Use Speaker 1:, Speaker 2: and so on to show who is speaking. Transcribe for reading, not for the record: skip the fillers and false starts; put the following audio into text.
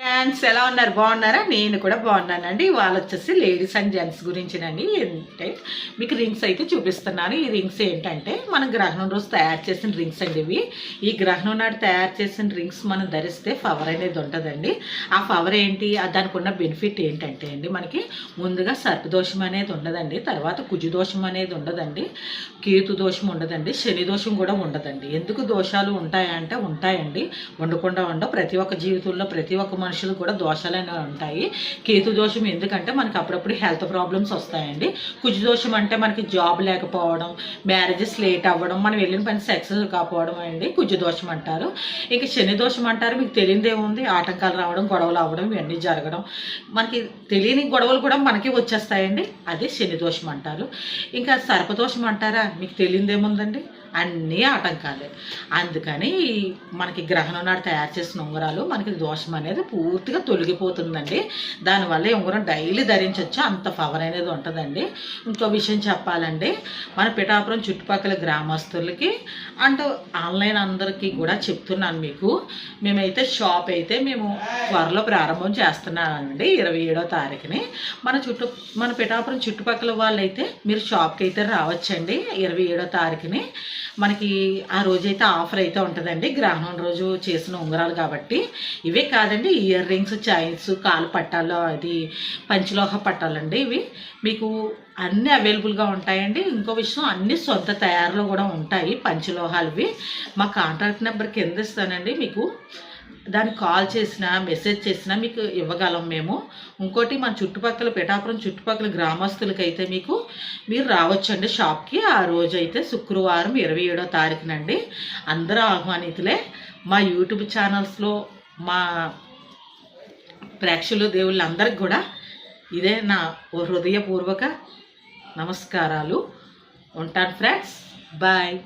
Speaker 1: Fans ఎలా ఉన్నారు? బాగున్నారా? నేను కూడా బాగున్నానండి. ఇవాళ వచ్చేసి లేడీస్ అండ్ జెంట్స్ గురించినండి. ఏంటంటే మీకు రింగ్స్ అయితే చూపిస్తున్నాను. ఈ రింగ్స్ ఏంటంటే మనం గ్రహణం రోజు తయారు చేసిన రింగ్స్ అండి ఇవి. ఈ గ్రహణం నాడు తయారు చేసిన రింగ్స్ మనం ధరిస్తే పవర్ అనేది ఉంటుందండి. ఆ పవర్ ఏంటి, దానికి ఉన్న బెనిఫిట్ ఏంటంటే అండి, మనకి ముందుగా సర్పదోషం అనేది ఉండదండి, తర్వాత కుజుదోషం అనేది ఉండదండి, కేతు దోషం ఉండదండి, శని దోషం కూడా ఉండదండి. ఎందుకు దోషాలు ఉంటాయంటే ఉంటాయండి, ఉండకుండా ఉండవు. ప్రతి ఒక్క జీవితంలో ప్రతి ఒక్క మనుషులు కూడా దోషాలు అనేవి ఉంటాయి. కేతు దోషం ఎందుకంటే మనకి అప్పుడప్పుడు హెల్త్ ప్రాబ్లమ్స్ వస్తాయండి. కుజ దోషం అంటే మనకి జాబ్ లేకపోవడం, మ్యారేజెస్ లేట్ అవ్వడం, మనం వెళ్ళిన పని సక్సెస్ కాకపోవడం అండి కుజ దోషం అంటారు. ఇక శని దోషం అంటారు. మీకు తెలియదేముంది, ఆటంకాలు రావడం, గొడవలు అవ్వడం, ఇవన్నీ జరగడం, మనకి తెలియని గొడవలు కూడా మనకి వచ్చేస్తాయండి. అదే శని దోషం అంటారు. ఇంకా సర్పదోషం అంటారా, మీకు తెలియదేముందండి, అన్నీ ఆటంకాలే. అందుకని మనకి గ్రహణం నాడు తయారు చేసిన ఉంగరాలు మనకి దోషం అనేది పూర్తిగా తొలగిపోతుందండి. దానివల్ల ఈ ఉంగరం డైలీ ధరించవచ్చు, అంత పవర్ అనేది ఉంటుందండి. ఇంకో విషయం చెప్పాలండి, మన పిఠాపురం చుట్టుపక్కల గ్రామస్తులకి అండ్ ఆన్లైన్ అందరికీ కూడా చెప్తున్నాను మీకు. మేమైతే షాప్ అయితే మేము త్వరలో ప్రారంభం చేస్తున్నామండి 27వ తారీఖుని. మన పిఠాపురం చుట్టుపక్కల వాళ్ళైతే మీరు షాప్కి అయితే రావచ్చండి 27వ తారీఖుని. మనకి ఆ రోజైతే ఆఫర్ అయితే ఉంటుందండి, గ్రహణం రోజు చేసిన ఉంగరాలు కాబట్టి. ఇవే కాదండి, ఇయర్ రింగ్స్, చైన్స్, కాలు పట్టాలు, అది పంచలోహ పట్టాలండి. ఇవి మీకు అన్నీ అవైలబుల్గా ఉంటాయండి. ఇంకో విషయం, అన్ని సొంత తయారులో కూడా ఉంటాయి పంచలోహాలు. మా కాంటాక్ట్ నెంబర్ కింద ఇస్తానండి, మీకు దానికి కాల్ చేసినా మెసేజ్ చేసినా మీకు ఇవ్వగలం మేము. ఇంకోటి మన చుట్టుపక్కల పిఠాపురం చుట్టుపక్కల గ్రామస్తులకైతే మీరు రావచ్చండి షాప్కి. ఆ రోజైతే శుక్రవారం 27వ తారీఖునండి. అందరూ ఆహ్వానితులే. మా యూట్యూబ్ ఛానల్స్లో మా ప్రేక్షకులు దేవుళ్ళందరికీ కూడా ఇదే నా హృదయపూర్వక నమస్కారాలు. ఉంటాను ఫ్రెండ్స్, బాయ్.